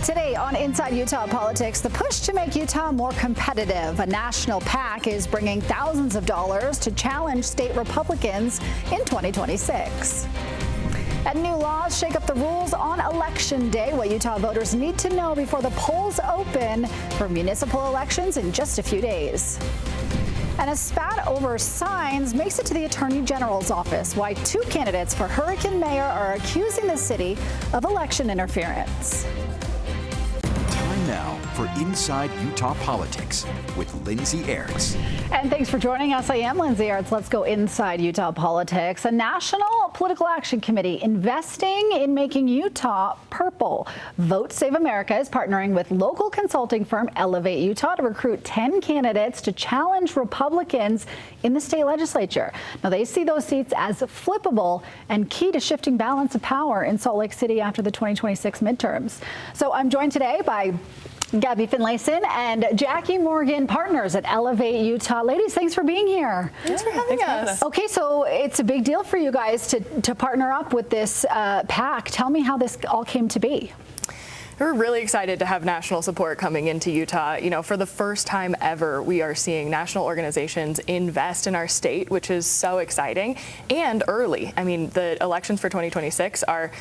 Today on Inside Utah Politics, the push to make Utah more competitive. A national PAC is bringing thousands of dollars to challenge state Republicans in 2026. And new laws shake up the rules on Election Day, what Utah voters need to know before the polls open for municipal elections in just a few days. And a spat over signs makes it to the Attorney General's office. Why two candidates for Hurricane Mayor are accusing the city of election interference. Time now for Inside Utah Politics with Lindsay Aerts. And thanks for joining us. I am Lindsay Aerts. Let's go inside Utah politics. A national political action committee investing in making Utah purple. Vote Save America is partnering with local consulting firm Elevate Utah to recruit 10 candidates to challenge Republicans in the state legislature. Now, they see those seats as flippable and key to shifting balance of power in Salt Lake City after the 2026 midterms. So I'm joined today by Gabi Finlayson and Jackie Morgan, partners at Elevate Utah. Ladies, thanks for being here. Thanks for having us. Okay, so it's a big deal for you guys to partner up with this PAC. Tell me how this all came to be. We're really excited to have national support coming into Utah. You know, for the first time ever, we are seeing national organizations invest in our state, which is so exciting and early. I mean, the elections for 2026 are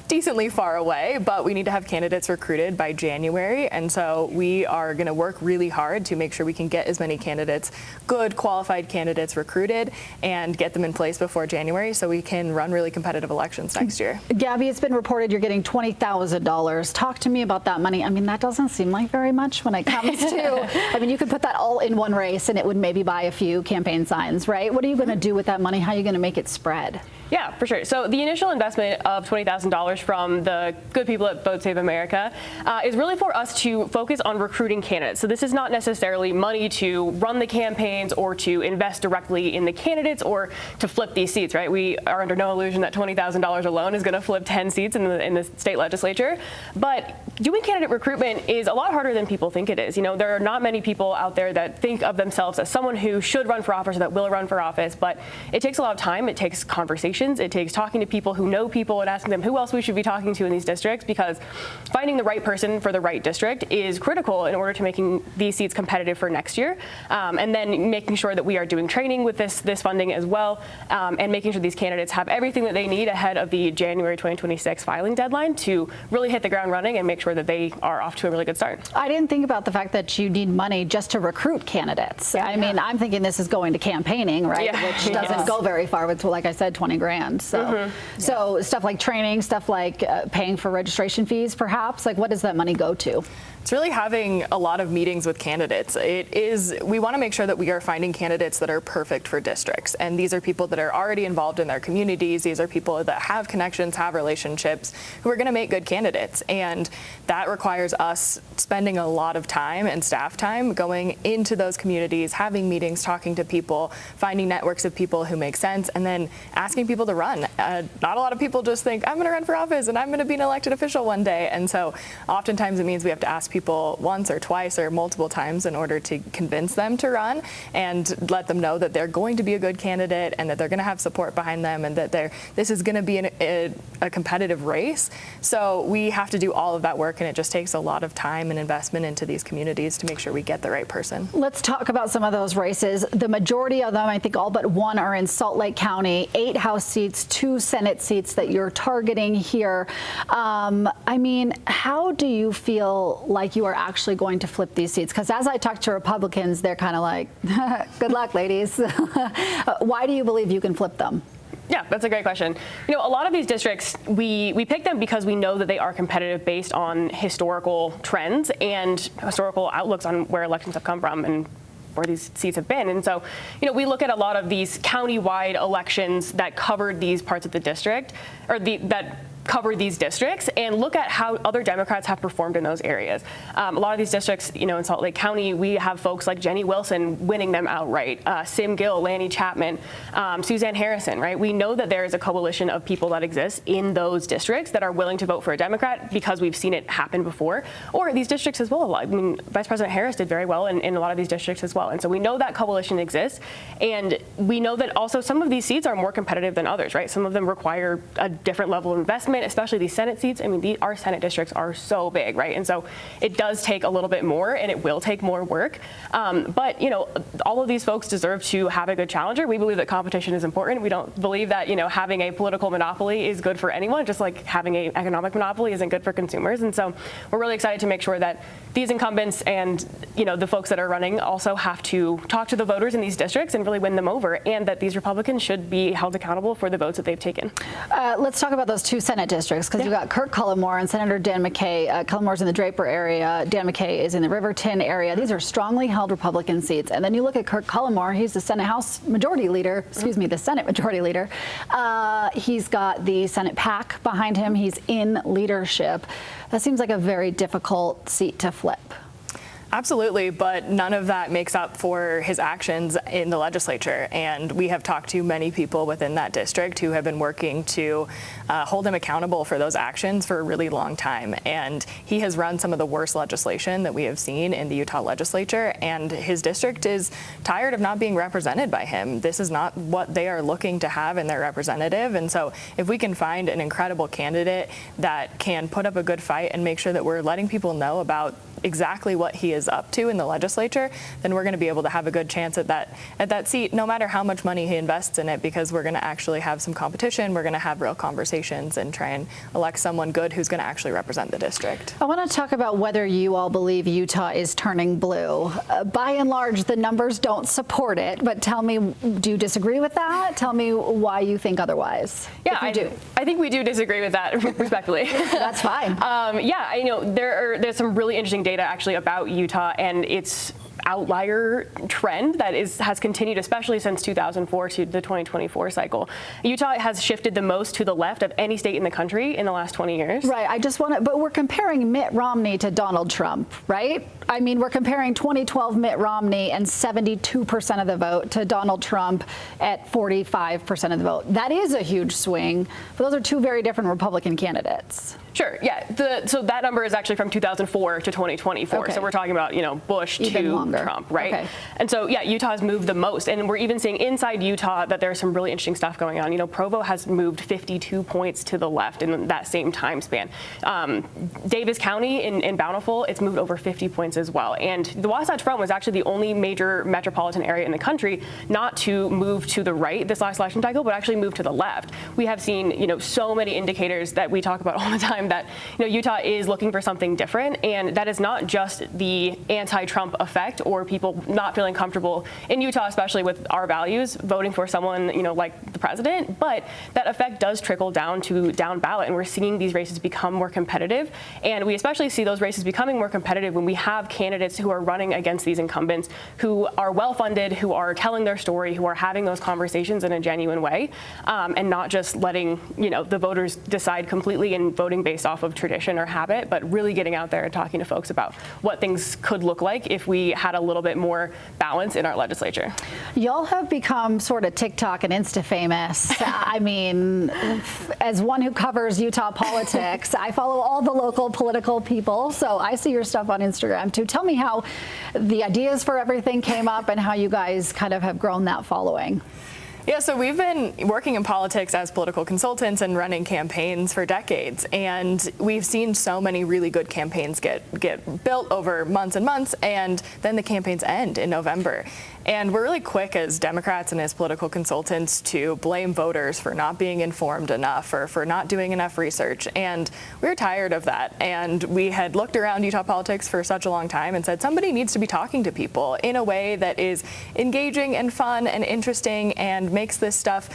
decently far away, but we need to have candidates recruited by January. And so we are going to work really hard to make sure we can get as many candidates, good qualified candidates recruited and get them in place before January so we can run really competitive elections next year. Gabi, it's been reported you're getting $20,000. Talk to me about that money. I mean, that doesn't seem like very much when it comes to, I mean, you could put that all in one race and it would maybe buy a few campaign signs, right? What are you going to do with that money? How are you going to make it spread? Yeah, for sure. So the initial investment of $20,000 from the good people at Vote Save America is really for us to focus on recruiting candidates. So this is not necessarily money to run the campaigns or to invest directly in the candidates or to flip these seats, right? We are under no illusion that $20,000 alone is going to flip 10 seats in the state legislature. But doing candidate recruitment is a lot harder than people think it is. You know, there are not many people out there that think of themselves as someone who should run for office or that will run for office, but it takes a lot of time. It takes conversation. It takes talking to people who know people and asking them who else we should be talking to in these districts, because finding the right person for the right district is critical in order to making these seats competitive for next year. And then making sure that we are doing training with this funding as well, and making sure these candidates have everything that they need ahead of the January 2026 filing deadline to really hit the ground running and make sure that they are off to a really good start. I didn't think about the fact that you need money just to recruit candidates. I mean, I'm thinking this is going to campaigning, right? Which doesn't go very far with, like I said, 20 grand. So, so stuff like training, stuff like paying for registration fees, perhaps. Like, what does that money go to? It's really having a lot of meetings with candidates. We want to make sure that we are finding candidates that are perfect for districts. And these are people that are already involved in their communities. These are people that have connections, have relationships, who are going to make good candidates. And that requires us spending a lot of time and staff time going into those communities, having meetings, talking to people, finding networks of people who make sense, and then asking people to run. Not a lot of people just think, I'm going to run for office and I'm going to be an elected official one day. And so oftentimes it means we have to ask people once or twice or multiple times in order to convince them to run and let them know that they're going to be a good candidate and that they're going to have support behind them and that this is going to be a competitive race. So we have to do all of that work, and it just takes a lot of time and investment into these communities to make sure we get the right person. Let's talk about some of those races. The majority of them, I think all but one, are in Salt Lake County, 8 House seats, 2 Senate seats that you're targeting here. I mean, how do you feel like you are actually going to flip these seats? Because as I talk to Republicans, they're kind of like, good luck, ladies. Why do you believe you can flip them? Yeah, that's a great question. You know, a lot of these districts, we pick them because we know that they are competitive based on historical trends and historical outlooks on where elections have come from and where these seats have been. And so, you know, we look at a lot of these county-wide elections that covered these parts of the district, or that cover these districts, and look at how other Democrats have performed in those areas. A lot of these districts, you know, in Salt Lake County, we have folks like Jenny Wilson winning them outright, Sim Gill, Lannie Chapman, Suzanne Harrison, right? We know that there is a coalition of people that exists in those districts that are willing to vote for a Democrat because we've seen it happen before, or these districts as well. I mean, Vice President Harris did very well in a lot of these districts as well. And so we know that coalition exists, and we know that also some of these seats are more competitive than others, right? Some of them require a different level of investment investment, especially these Senate seats. I mean, our Senate districts are so big, right? And so it does take a little bit more, and it will take more work. But, all of these folks deserve to have a good challenger. We believe that competition is important. We don't believe that, having a political monopoly is good for anyone, just like having an economic monopoly isn't good for consumers. And so we're really excited to make sure that these incumbents and, the folks that are running also have to talk to the voters in these districts and really win them over, and that these Republicans should be held accountable for the votes that they've taken. Let's talk about those two Senate districts, because you've got Kirk Cullimore and Senator Dan McKay. Cullimore's in the Draper area. Dan McKay is in the Riverton area. These are strongly held Republican seats. And then you look at Kirk Cullimore. He's the Senate Majority Leader. He's got the Senate PAC behind him. He's in leadership. That seems like a very difficult seat to flip. Absolutely, but none of that makes up for his actions in the legislature. And we have talked to many people within that district who have been working to hold him accountable for those actions for a really long time. And he has run some of the worst legislation that we have seen in the Utah legislature. And his district is tired of not being represented by him. This is not what they are looking to have in their representative. And so if we can find an incredible candidate that can put up a good fight and make sure that we're letting people know about exactly what he is up to in the legislature, then we're going to be able to have a good chance at that seat, no matter how much money he invests in it, because we're going to actually have some competition. We're going to have real conversations and try and elect someone good who's going to actually represent the district. I want to talk about whether you all believe Utah is turning blue. By and large, the numbers don't support it, but tell me, do you disagree with that? Tell me why you think otherwise. Yeah, I do. I think we do disagree with that, respectfully. That's fine. There's some really interesting data actually about Utah and its outlier trend that has continued, especially since 2004 to the 2024 cycle. Utah has shifted the most to the left of any state in the country in the last 20 years. Right. But we're comparing Mitt Romney to Donald Trump, right? I mean, we're comparing 2012 Mitt Romney and 72% of the vote to Donald Trump at 45% of the vote. That is a huge swing. But those are two very different Republican candidates. Sure. Yeah. So that number is actually from 2004 to 2024. Okay. So we're talking about, Bush even to longer. Trump, right? Okay. And so, yeah, Utah has moved the most. And we're even seeing inside Utah that there's some really interesting stuff going on. Provo has moved 52 points to the left in that same time span. Davis County in Bountiful, it's moved over 50 points as well. And the Wasatch Front was actually the only major metropolitan area in the country not to move to the right this last election cycle, but actually move to the left. We have seen, so many indicators that we talk about all the time that, Utah is looking for something different. And that is not just the anti-Trump effect or people not feeling comfortable in Utah, especially with our values, voting for someone, like the president, but that effect does trickle down to down ballot. And we're seeing these races become more competitive. And we especially see those races becoming more competitive when we have candidates who are running against these incumbents who are well-funded, who are telling their story, who are having those conversations in a genuine way, and not just letting, the voters decide completely and voting based off of tradition or habit, but really getting out there and talking to folks about what things could look like if we had a little bit more balance in our legislature. Y'all have become sort of TikTok and Insta famous. I mean, as one who covers Utah politics, I follow all the local political people, so I see your stuff on Instagram too. Tell me how the ideas for everything came up and how you guys kind of have grown that following. Yeah, so we've been working in politics as political consultants and running campaigns for decades, and we've seen so many really good campaigns get built over months and months, and then the campaigns end in November. And we're really quick as Democrats and as political consultants to blame voters for not being informed enough or for not doing enough research. And we were tired of that. And we had looked around Utah politics for such a long time and said somebody needs to be talking to people in a way that is engaging and fun and interesting and makes this stuff,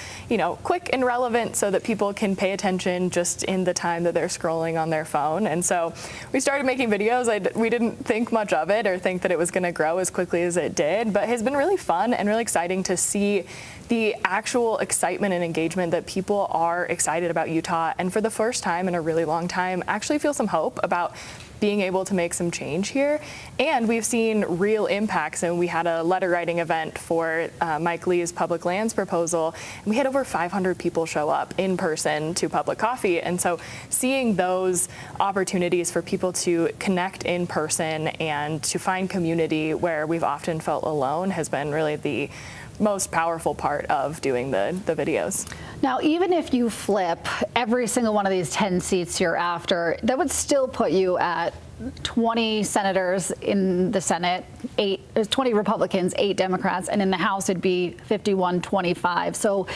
quick and relevant so that people can pay attention just in the time that they're scrolling on their phone. And so we started making videos. We didn't think much of it or think that it was going to grow as quickly as it did, but it's been really fun and really exciting to see the actual excitement and engagement that people are excited about Utah, and for the first time in a really long time actually feel some hope about being able to make some change here. And we've seen real impacts, and we had a letter writing event for Mike Lee's public lands proposal, and we had over 500 people show up in person to public coffee. And so seeing those opportunities for people to connect in person and to find community where we've often felt alone has been really the most powerful part of doing the videos. Now, even if you flip every single one of these 10 seats you're after, that would still put you at 20 senators in the Senate, 20 Republicans, 8 Democrats, and in the House it'd be 51-25. So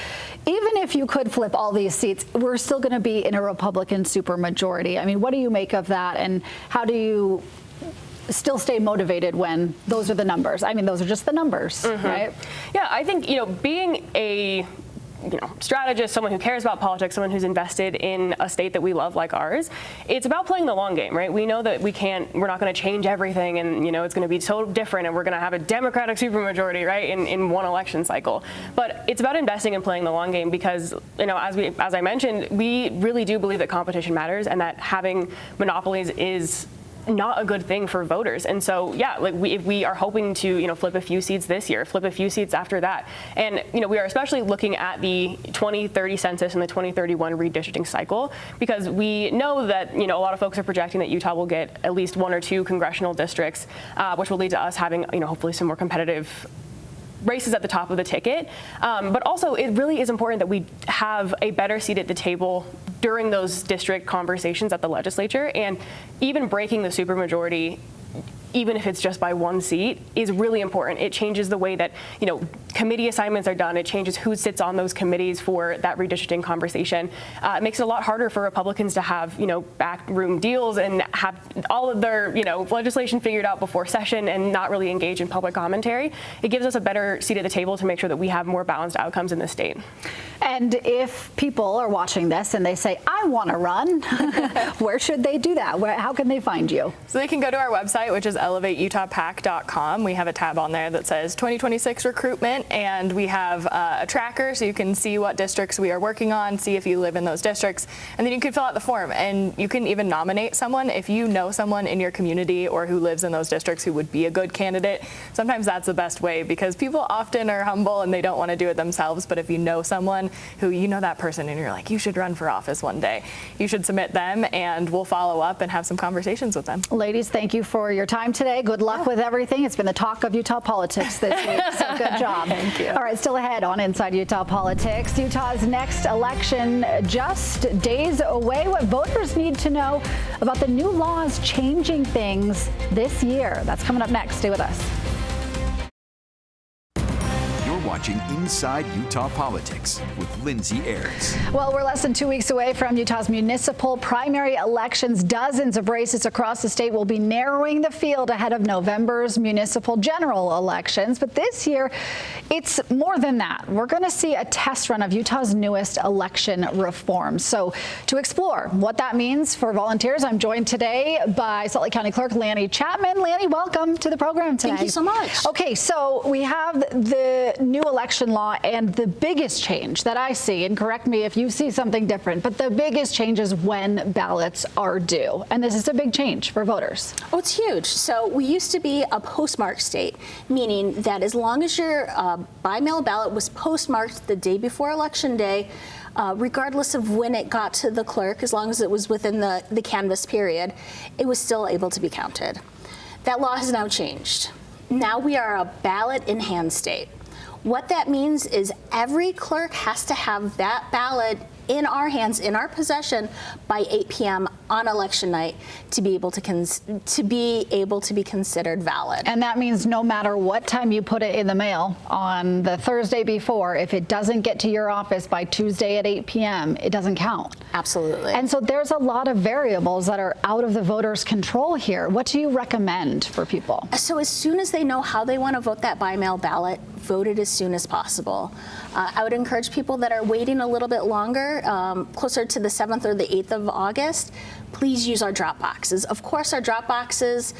even if you could flip all these seats, we're still going to be in a Republican supermajority. I mean, what do you make of that, and how do you still stay motivated when those are the numbers? I mean, those are just the numbers, right? Yeah, I think, weing a strategist, someone who cares about politics, someone who's invested in a state that we love like ours, it's about playing the long game, right? We know that we're not going to change everything, and it's going to be so different, and we're going to have a Democratic supermajority, right, in one election cycle. But it's about investing and playing the long game because, as I mentioned, we really do believe that competition matters and that having monopolies is not a good thing for voters. And so, yeah, if we are hoping to, flip a few seats this year, flip a few seats after that. And, we are especially looking at the 2030 census and the 2031 redistricting cycle because we know that, a lot of folks are projecting that Utah will get at least 1 or 2 congressional districts, which will lead to us having, hopefully some more competitive races at the top of the ticket. But also, it really is important that we have a better seat at the table during those district conversations at the legislature, and even breaking the supermajority, even if it's just by 1 seat, is really important. It changes the way that, committee assignments are done. It changes who sits on those committees for that redistricting conversation. It makes it a lot harder for Republicans to have, backroom deals and have all of their, legislation figured out before session and not really engage in public commentary. It gives us a better seat at the table to make sure that we have more balanced outcomes in the state. And if people are watching this and they say, I want to run, where should they do that? How can they find you? So they can go to our website, which is elevateutahpac.com. We have a tab on there that says 2026 recruitment, and we have a tracker so you can see what districts we are working on, see if you live in those districts, and then you can fill out the form, and you can even nominate someone if you know someone in your community or who lives in those districts who would be a good candidate. Sometimes that's the best way because people often are humble and they don't want to do it themselves, but if you know someone who that person and you're like, you should run for office one day, you should submit them and we'll follow up and have some conversations with them. Ladies, thank you for your time today. Good luck with everything. It's been the talk of Utah politics this week, so good job. Thank you. All right, still ahead on Inside Utah Politics. Utah's next election just days away. What voters need to know about the new laws changing things this year. That's coming up next. Stay with us. Watching Inside Utah Politics with Lindsay Ayers. Well, we're less than 2 weeks away from Utah's municipal primary elections. Dozens of races across the state will be narrowing the field ahead of November's municipal general elections. But this year, it's more than that. We're going to see a test run of Utah's newest election reforms. So to explore what that means for volunteers, I'm joined today by Salt Lake County Clerk Lannie Chapman. Lannie, welcome to the program today. Thank you so much. Okay, so we have the new election law, and the biggest change that I see, and correct me if you see something different, but the biggest change is when ballots are due. And this is a big change for voters. Oh, it's huge. So we used to be a postmark state, meaning that as long as your by-mail ballot was postmarked the day before Election Day, regardless of when it got to the clerk, as long as it was within the canvass period, it was still able to be counted. That law has now changed. Now we are a ballot in hand state. What that means is every clerk has to have that ballot in our hands, in our possession, by 8 p.m. on election night to be able to be considered valid. And that means no matter what time you put it in the mail on the Thursday before, if it doesn't get to your office by Tuesday at 8 p.m., it doesn't count. Absolutely. And so there's a lot of variables that are out of the voters' control here. What do you recommend for people? So as soon as they know how they want to vote that by-mail ballot, vote it as soon as possible. I would encourage people that are waiting a little bit longer, closer to the 7th or the 8th of August, please use our drop boxes. Of course, our drop boxes,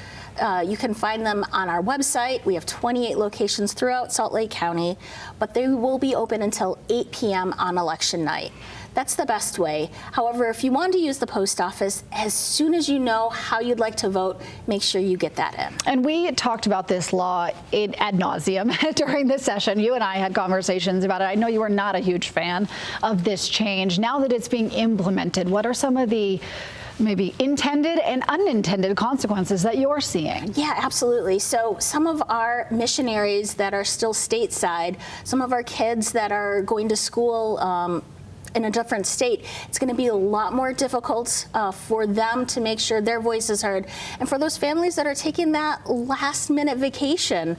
you can find them on our website. We have 28 locations throughout Salt Lake County, but they will be open until 8 p.m. on election night. That's the best way. However, if you want to use the post office, as soon as you know how you'd like to vote, make sure you get that in. And we talked about this law ad nauseum during this session. You and I had conversations about it. I know you are not a huge fan of this change. Now that it's being implemented, what are some of the maybe intended and unintended consequences that you're seeing. Yeah, absolutely. So some of our missionaries that are still stateside, some of our kids that are going to school in a different state, it's going to be a lot more difficult for them to make sure their voice is heard. And for those families that are taking that last-minute vacation,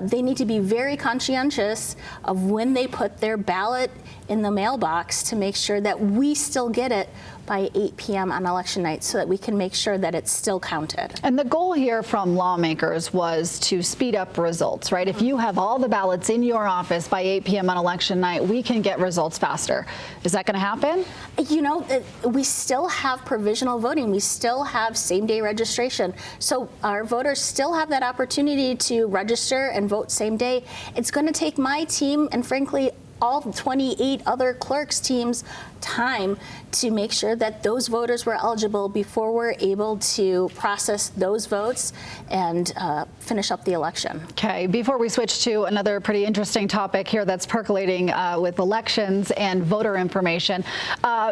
they need to be very conscientious of when they put their ballot in the mailbox to make sure that we still get it by 8 p.m. on election night so that we can make sure that it's still counted. And the goal here from lawmakers was to speed up results, right? If you have all the ballots in your office by 8 p.m. on election night, we can get results faster. Is that going to happen? You know, we still have provisional voting. We still have same-day registration. So our voters still have that opportunity to register and vote same day. It's going to take my team and, frankly, all 28 other clerks' teams time to make sure that those voters were eligible before we're able to process those votes and finish up the election. Okay, before we switch to another pretty interesting topic here that's percolating with elections and voter information,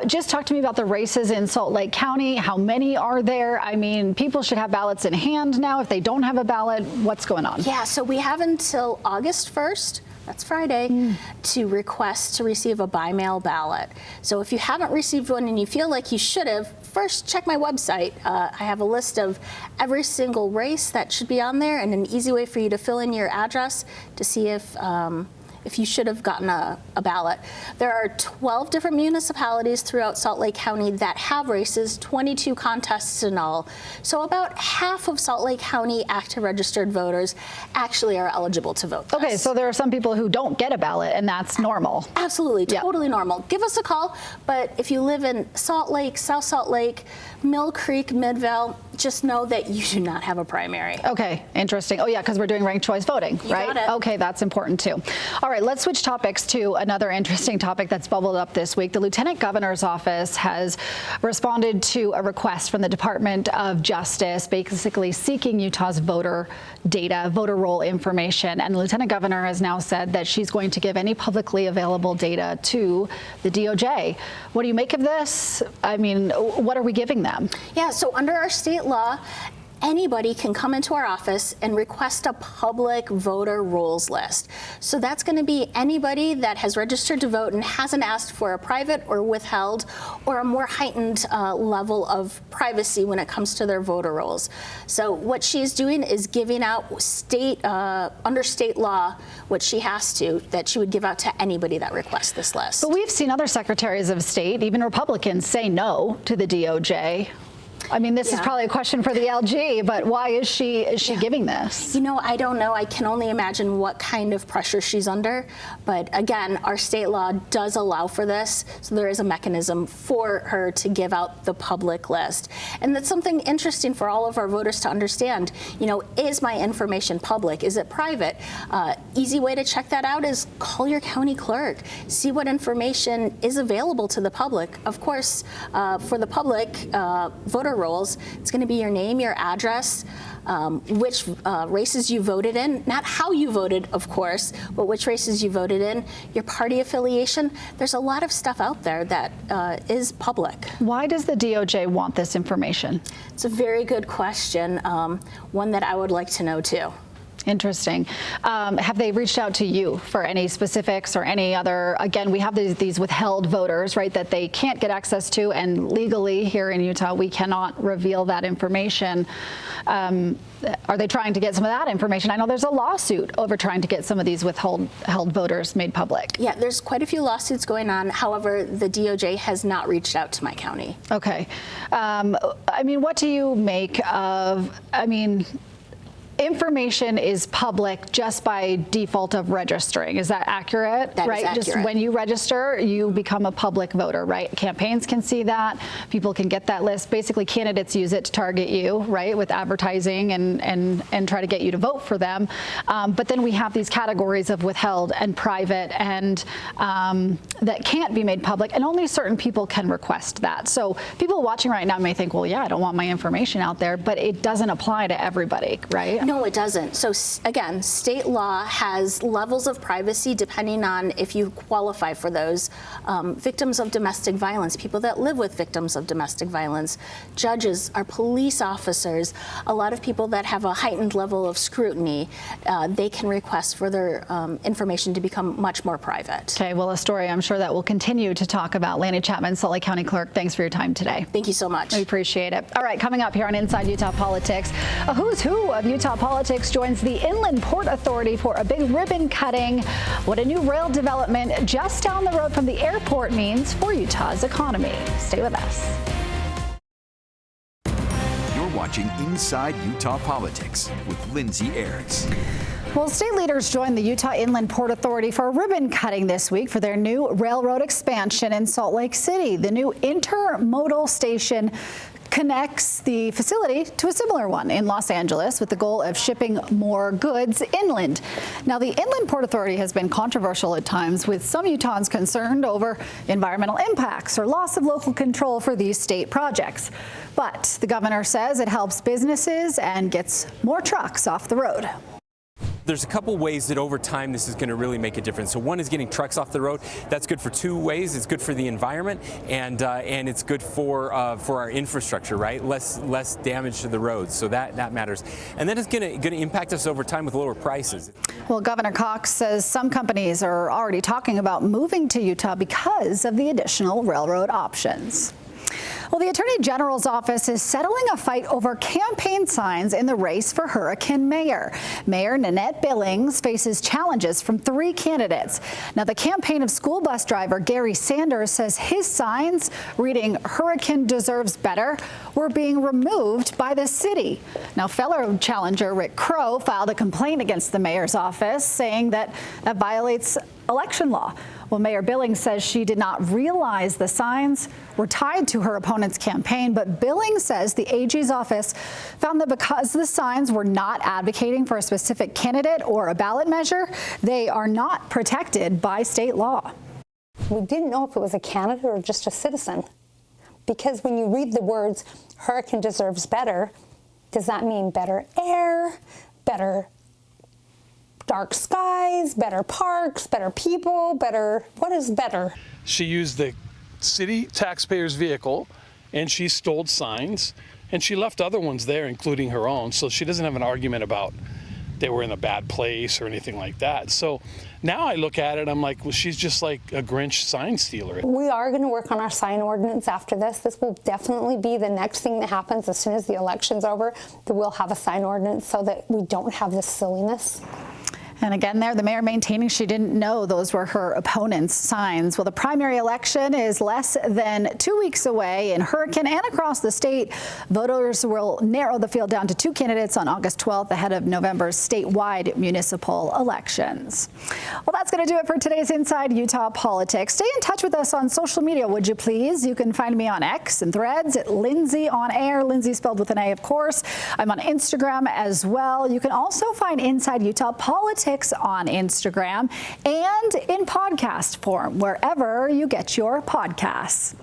just talk to me about the races in Salt Lake County. How many are there? I mean, people should have ballots in hand now. If they don't have a ballot, what's going on? Yeah, so we have until August 1st. That's Friday, to request to receive a by-mail ballot. So if you haven't received one and you feel like you should have, first check my website. I have a list of every single race that should be on there and an easy way for you to fill in your address to see if you should have gotten a ballot. There are 12 different municipalities throughout Salt Lake County that have races, 22 contests in all. So about half of Salt Lake County active registered voters actually are eligible to vote. Okay, so there are some people who don't get a ballot, and that's normal. Absolutely, totally normal. Give us a call, but if you live in Salt Lake, South Salt Lake, Mill Creek, Midvale, just know that you do not have a primary. Okay, interesting. Oh yeah, because we're doing ranked choice voting, right? Got it. Okay, that's important too. All right, let's switch topics to another interesting topic that's bubbled up this week. The Lieutenant Governor's office has responded to a request from the Department of Justice, basically seeking Utah's voter data, voter roll information. And the Lieutenant Governor has now said that she's going to give any publicly available data to the DOJ. What do you make of this? I mean, what are we giving them? Yeah, so under our state law, anybody can come into our office and request a public voter rolls list. So that's going to be anybody that has registered to vote and hasn't asked for a private or withheld or a more heightened level of privacy when it comes to their voter rolls. So what she's doing is giving out under state law what she has to, that she would give out to anybody that requests this list. But we've seen other secretaries of state, even Republicans, say no to the DOJ. I mean, this is probably a question for the LG, but why is she giving this? You know, I don't know. I can only imagine what kind of pressure she's under. But again, our state law does allow for this, so there is a mechanism for her to give out the public list. And that's something interesting for all of our voters to understand. You know, is my information public? Is it private? Easy way to check that out is call your county clerk. See what information is available to the public. Of course, for the public, voter rolls, it's going to be your name, your address, which races you voted in, not how you voted, of course, but which races you voted in, your party affiliation. There's a lot of stuff out there that is public. Why does the DOJ want this information? It's a very good question, one that I would like to know too. Interesting. Have they reached out to you for any specifics or any other? Again, we have these withheld voters, right, that they can't get access to, and legally here in Utah, we cannot reveal that information. Are they trying to get some of that information? I know there's a lawsuit over trying to get some of these withheld voters made public. Yeah, there's quite a few lawsuits going on. However, the DOJ has not reached out to my county. Okay. I mean, what do you make of, information is public just by default of registering. Is that accurate? That right? is accurate. Just when you register, you become a public voter, right? Campaigns can see that. People can get that list. Basically, candidates use it to target you, right, with advertising and try to get you to vote for them. But then we have these categories of withheld and private and that can't be made public, and only certain people can request that. So people watching right now may think, well, yeah, I don't want my information out there, but it doesn't apply to everybody, right? No, No, it doesn't. So again, state law has levels of privacy depending on if you qualify for those. Victims of domestic violence, people that live with victims of domestic violence, judges, our police officers, a lot of people that have a heightened level of scrutiny, they can request for their information to become much more private. Okay, well, a story I'm sure that we'll continue to talk about. Lannie Chapman, Salt Lake County Clerk, thanks for your time today. Thank you so much. We appreciate it. All right, coming up here on Inside Utah Politics, a who's who of Utah politics joins the Inland Port Authority for a big ribbon cutting. What a new rail development just down the road from the airport means for Utah's economy. Stay with us. You're watching Inside Utah Politics with Lindsay Ayers. Well, state leaders joined the Utah Inland Port Authority for a ribbon cutting this week for their new railroad expansion in Salt Lake City. The new intermodal station connects the facility to a similar one in Los Angeles with the goal of shipping more goods inland. Now, the Inland Port Authority has been controversial at times, with some Utahns concerned over environmental impacts or loss of local control for these state projects. But the governor says it helps businesses and gets more trucks off the road. There's a couple ways that over time this is going to really make a difference. So one is getting trucks off the road. That's good for two ways. It's good for the environment, and it's good for our infrastructure, right? Less damage to the roads. So that matters. And then it's going to impact us over time with lower prices. Well, Governor Cox says some companies are already talking about moving to Utah because of the additional railroad options. Well, the Attorney General's office is settling a fight over campaign signs in the race for Hurricane Mayor. Mayor Nanette Billings faces challenges from 3 candidates. Now, the campaign of school bus driver Gary Sanders says his signs reading "Hurricane deserves better" were being removed by the city. Now, fellow challenger Rick Crow filed a complaint against the mayor's office, saying that violates election law. Well, Mayor Billings says she did not realize the signs were tied to her opponent's campaign, but Billings says the AG's office found that because the signs were not advocating for a specific candidate or a ballot measure, they are not protected by state law. We didn't know if it was a candidate or just a citizen, because when you read the words "Hurricane deserves better," does that mean better air, better dark skies, better parks, better people, better, what is better? She used the city taxpayers' vehicle, and she stole signs, and she left other ones there, including her own, so she doesn't have an argument about they were in a bad place or anything like that. So now I look at it, I'm like, well, she's just like a Grinch sign stealer. We are going to work on our sign ordinance after this. This will definitely be the next thing that happens as soon as the election's over, that we'll have a sign ordinance so that we don't have this silliness. And again, there, the mayor maintaining she didn't know those were her opponent's signs. Well, the primary election is less than 2 weeks away. In Hurricane and across the state, voters will narrow the field down to 2 candidates on August 12th ahead of November's statewide municipal elections. Well, that's going to do it for today's Inside Utah Politics. Stay in touch with us on social media, would you please? You can find me on X and Threads at Lindsay on Air. Lindsay spelled with an A, of course. I'm on Instagram as well. You can also find Inside Utah Politics on Instagram and in podcast form, wherever you get your podcasts.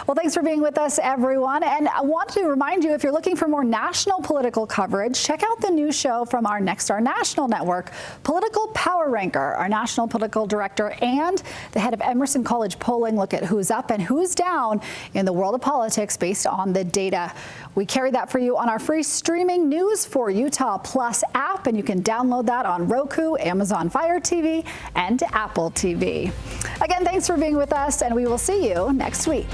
Well, thanks for being with us, everyone. And I want to remind you, if you're looking for more national political coverage, check out the new show from our Nexstar National Network, Political Power Ranker. Our national political director and the head of Emerson College polling look at who's up and who's down in the world of politics based on the data. We carry that for you on our free streaming News for Utah Plus app, and you can download that on Roku, Amazon Fire TV, and Apple TV. Again, thanks for being with us, and we will see you next week.